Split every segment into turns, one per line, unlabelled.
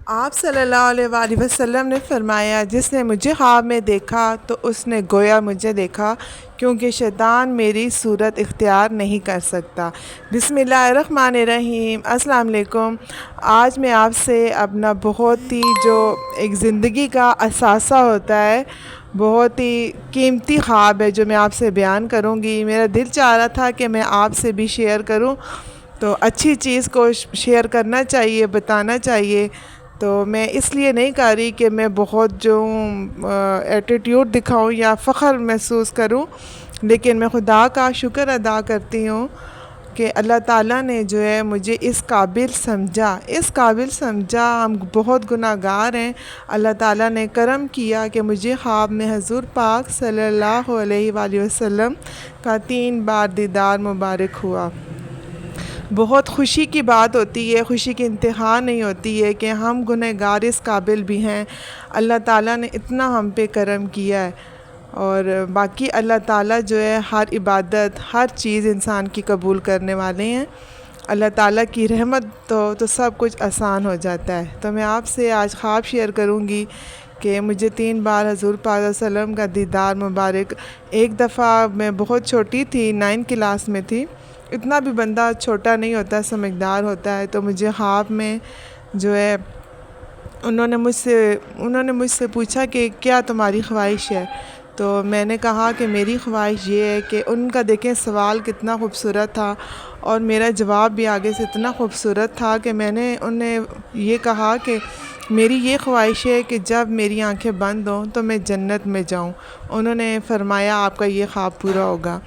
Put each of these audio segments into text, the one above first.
آپ صلی اللہ علیہ وآلہ وسلم نے فرمایا، جس نے مجھے خواب میں دیکھا تو اس نے گویا مجھے دیکھا، کیونکہ شیطان میری صورت اختیار نہیں کر سکتا۔ بسم اللہ الرحمن الرحیم۔ السلام علیکم۔ آج میں آپ سے اپنا بہت ہی جو ایک زندگی کا اثاثہ ہوتا ہے، بہت ہی قیمتی خواب ہے جو میں آپ سے بیان کروں گی۔ میرا دل چاہ رہا تھا کہ میں آپ سے بھی شیئر کروں، تو اچھی چیز کو شیئر کرنا چاہیے، بتانا چاہیے۔ تو میں اس لیے نہیں کر رہی کہ میں بہت جو ایٹیٹیوڈ دکھاؤں یا فخر محسوس کروں، لیکن میں خدا کا شکر ادا کرتی ہوں کہ اللہ تعالیٰ نے جو ہے مجھے اس قابل سمجھا۔ ہم بہت گناہ گار ہیں، اللہ تعالیٰ نے کرم کیا کہ مجھے خواب میں حضور پاک صلی اللہ علیہ وآلہ وسلم کا 3 بار دیدار مبارک ہوا۔ بہت خوشی کی بات ہوتی ہے، خوشی کی انتہا نہیں ہوتی ہے کہ ہم گنہگار اس قابل بھی ہیں۔ اللہ تعالیٰ نے اتنا ہم پہ کرم کیا ہے، اور باقی اللہ تعالیٰ جو ہے ہر عبادت، ہر چیز انسان کی قبول کرنے والے ہیں۔ اللہ تعالیٰ کی رحمت تو سب کچھ آسان ہو جاتا ہے۔ تو میں آپ سے آج خواب شیئر کروں گی کہ مجھے 3 بار حضور پاک صلی اللہ علیہ وسلم کا دیدار مبارک۔ ایک دفعہ میں بہت چھوٹی تھی، 9 کلاس میں تھی، اتنا بھی بندہ چھوٹا نہیں ہوتا، سمجھدار ہوتا ہے۔ تو مجھے خواب میں جو ہے انہوں نے مجھ سے پوچھا کہ کیا تمہاری خواہش ہے؟ تو میں نے کہا کہ میری خواہش یہ ہے کہ ان کا دیکھیں سوال کتنا خوبصورت تھا، اور میرا جواب بھی آگے سے اتنا خوبصورت تھا کہ میں نے انہیں یہ کہا کہ میری یہ خواہش ہے کہ جب میری آنکھیں بند ہوں تو میں جنت میں جاؤں۔ انہوں نے فرمایا آپ کا یہ خواب پورا ہوگا۔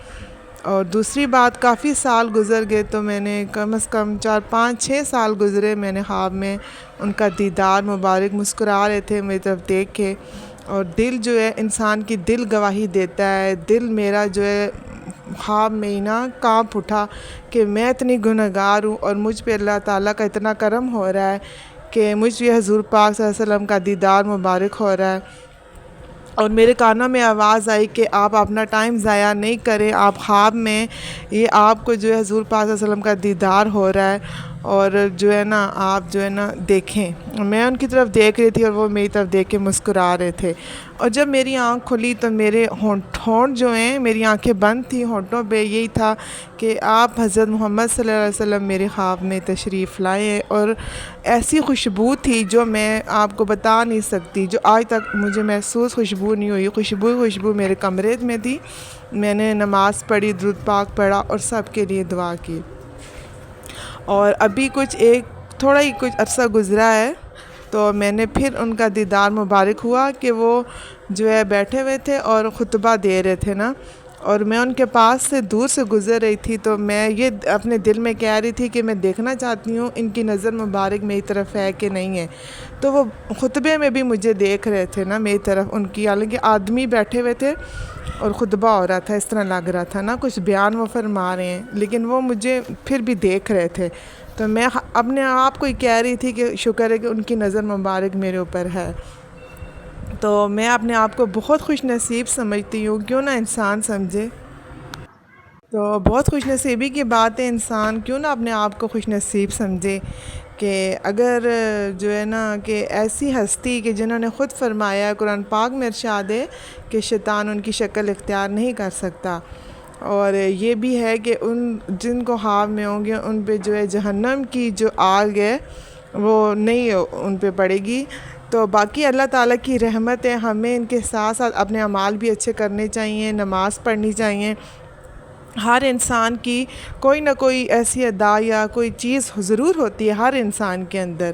اور دوسری بات، کافی سال گزر گئے تو میں نے کم از کم 4 5 6 سال گزرے، میں نے خواب میں ان کا دیدار مبارک، مسکرا رہے تھے میری طرف دیکھ کے، اور دل جو ہے انسان کی دل گواہی دیتا ہے۔ دل میرا جو ہے خواب میں ہی نا کانپ اٹھا کہ میں اتنی گنہگار ہوں، اور مجھ پہ اللہ تعالیٰ کا اتنا کرم ہو رہا ہے کہ مجھ پہ حضور پاک صلی اللہ علیہ وسلم کا دیدار مبارک ہو رہا ہے۔ اور میرے کانوں میں آواز آئی کہ آپ اپنا ٹائم ضائع نہیں کریں، آپ خواب میں یہ آپ کو جو ہے حضور پاک صلی اللہ علیہ وسلم کا دیدار ہو رہا ہے، اور جو ہے نا آپ جو ہے نا دیکھیں۔ میں ان کی طرف دیکھ رہی تھی اور وہ میری طرف دیکھ کے مسکرا رہے تھے، اور جب میری آنکھ کھلی تو میرے ہونٹ جو ہیں، میری آنکھیں بند تھیں، ہونٹوں پہ یہی تھا کہ آپ حضرت محمد صلی اللہ علیہ وسلم میرے خواب میں تشریف لائے ہیں۔ اور ایسی خوشبو تھی جو میں آپ کو بتا نہیں سکتی، جو آج تک مجھے محسوس خوشبو نہیں ہوئی۔ خوشبو میرے کمرے میں تھی۔ میں نے نماز پڑھی، درود پاک پڑھا اور سب کے لیے دعا کی۔ اور ابھی تھوڑا ہی کچھ عرصہ گزرا ہے تو میں نے پھر ان کا دیدار مبارک ہوا کہ وہ جو ہے بیٹھے ہوئے تھے اور خطبہ دے رہے تھے نا، اور میں ان کے پاس سے دور سے گزر رہی تھی، تو میں یہ اپنے دل میں کہہ رہی تھی کہ میں دیکھنا چاہتی ہوں ان کی نظر مبارک میری طرف ہے کہ نہیں ہے۔ تو وہ خطبے میں بھی مجھے دیکھ رہے تھے نا میری طرف، ان کی حالانکہ آدمی بیٹھے ہوئے تھے اور خطبہ ہو رہا تھا، اس طرح لگ رہا تھا نا کچھ بیان وہ فرما رہے ہیں، لیکن وہ مجھے پھر بھی دیکھ رہے تھے۔ تو میں اپنے آپ کو ہی کہہ رہی تھی کہ شکر ہے کہ ان کی نظر مبارک میرے اوپر ہے۔ تو میں اپنے آپ کو بہت خوش نصیب سمجھتی ہوں، کیوں نہ انسان سمجھے۔ تو بہت خوش نصیبی کی بات ہے، انسان کیوں نہ اپنے آپ کو خوش نصیب سمجھے کہ اگر جو ہے نا کہ ایسی ہستی کہ جنہوں نے خود فرمایا، قرآن پاک میں ارشاد ہے کہ شیطان ان کی شکل اختیار نہیں کر سکتا، اور یہ بھی ہے کہ جن کو خواب میں ہوں گے ان پہ جو ہے جہنم کی جو آگ ہے وہ نہیں ان پہ پڑے گی۔ تو باقی اللہ تعالیٰ کی رحمت ہے، ہمیں ان کے ساتھ ساتھ اپنے اعمال بھی اچھے کرنے چاہیے، نماز پڑھنی چاہیے۔ ہر انسان کی کوئی نہ کوئی ایسی ادا یا کوئی چیز ضرور ہوتی ہے ہر انسان کے اندر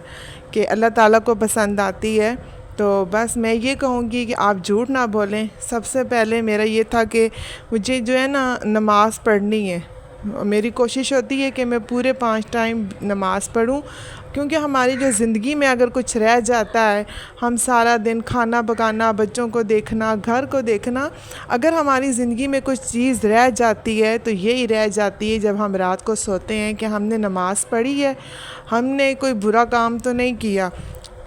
کہ اللہ تعالیٰ کو پسند آتی ہے۔ تو بس میں یہ کہوں گی کہ آپ جھوٹ نہ بولیں۔ سب سے پہلے میرا یہ تھا کہ مجھے جو ہے نا نماز پڑھنی ہے، میری کوشش ہوتی ہے کہ میں پورے 5 ٹائم نماز پڑھوں، کیونکہ ہماری جو زندگی میں اگر کچھ رہ جاتا ہے، ہم سارا دن کھانا پکانا، بچوں کو دیکھنا، گھر کو دیکھنا، اگر ہماری زندگی میں کچھ چیز رہ جاتی ہے تو یہی رہ جاتی ہے جب ہم رات کو سوتے ہیں کہ ہم نے نماز پڑھی ہے، ہم نے کوئی برا کام تو نہیں کیا۔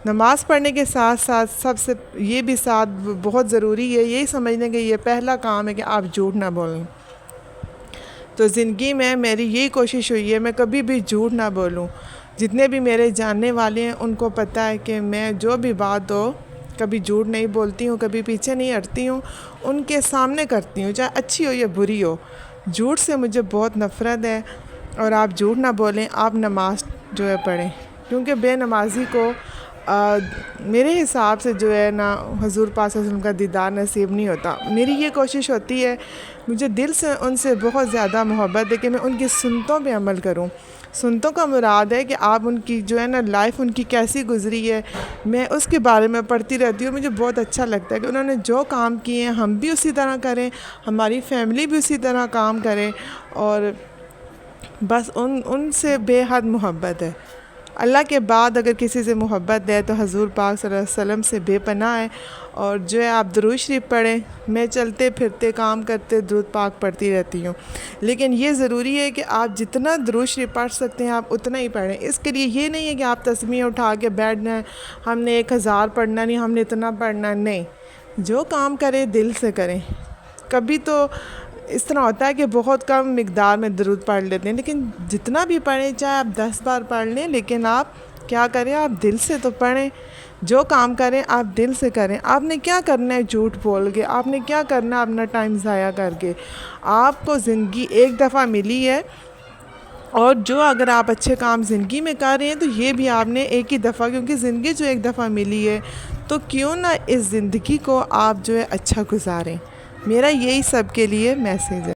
نماز پڑھنے کے ساتھ ساتھ سب سے یہ بھی ساتھ بہت ضروری ہے، یہی سمجھنے کہ یہ پہلا کام ہے کہ آپ جھوٹ نہ بولیں۔ تو زندگی میں میری یہی کوشش ہوئی ہے میں کبھی بھی جھوٹ نہ بولوں۔ جتنے بھی میرے جاننے والے ہیں ان کو پتہ ہے کہ میں جو بھی بات ہو کبھی جھوٹ نہیں بولتی ہوں، کبھی پیچھے نہیں ہٹتی ہوں، ان کے سامنے کرتی ہوں، چاہے اچھی ہو یا بری ہو۔ جھوٹ سے مجھے بہت نفرت ہے، اور آپ جھوٹ نہ بولیں، آپ نماز جو ہے پڑھیں، کیونکہ بے نمازی کو میرے حساب سے جو ہے نا حضور پاک صلی اللہ علیہ وسلم کا دیدار نصیب نہیں ہوتا۔ میری یہ کوشش ہوتی ہے، مجھے دل سے ان سے بہت زیادہ محبت ہے کہ میں ان کی سنتوں پہ عمل کروں۔ سنتوں کا مراد ہے کہ آپ ان کی جو ہے نا لائف ان کی کیسی گزری ہے، میں اس کے بارے میں پڑھتی رہتی ہوں۔ مجھے بہت اچھا لگتا ہے کہ انہوں نے جو کام کیے ہیں ہم بھی اسی طرح کریں، ہماری فیملی بھی اسی طرح کام کرے، اور بس ان سے بے حد محبت ہے۔ اللہ کے بعد اگر کسی سے محبت ہے تو حضور پاک صلی اللہ علیہ وسلم سے بے پناہ ہے۔ اور جو ہے آپ درود شریف پڑھیں، میں چلتے پھرتے کام کرتے درود پاک پڑھتی رہتی ہوں، لیکن یہ ضروری ہے کہ آپ جتنا درود شریف پڑھ سکتے ہیں آپ اتنا ہی پڑھیں۔ اس کے لیے یہ نہیں ہے کہ آپ تسبیح اٹھا کے بیٹھنا ہے، ہم نے 1000 پڑھنا نہیں، ہم نے اتنا پڑھنا نہیں۔ جو کام کریں دل سے کریں۔ کبھی تو اس طرح ہوتا ہے کہ بہت کم مقدار میں درود پڑھ لیتے ہیں، لیکن جتنا بھی پڑھیں، چاہے آپ 10 بار پڑھ لیں، لیکن آپ کیا کریں، آپ دل سے تو پڑھیں۔ جو کام کریں آپ دل سے کریں۔ آپ نے کیا کرنا ہے جھوٹ بول کے، آپ نے کیا کرنا ہے اپنا ٹائم ضائع کر کے؟ آپ کو زندگی ایک دفعہ ملی ہے، اور جو اگر آپ اچھے کام زندگی میں کر رہے ہیں تو یہ بھی آپ نے ایک ہی دفعہ، کیونکہ زندگی جو ایک دفعہ ملی ہے تو کیوں نہ اس زندگی کو آپ جو ہے اچھا گزاریں۔ میرا یہی سب کے لیے میسیج ہے۔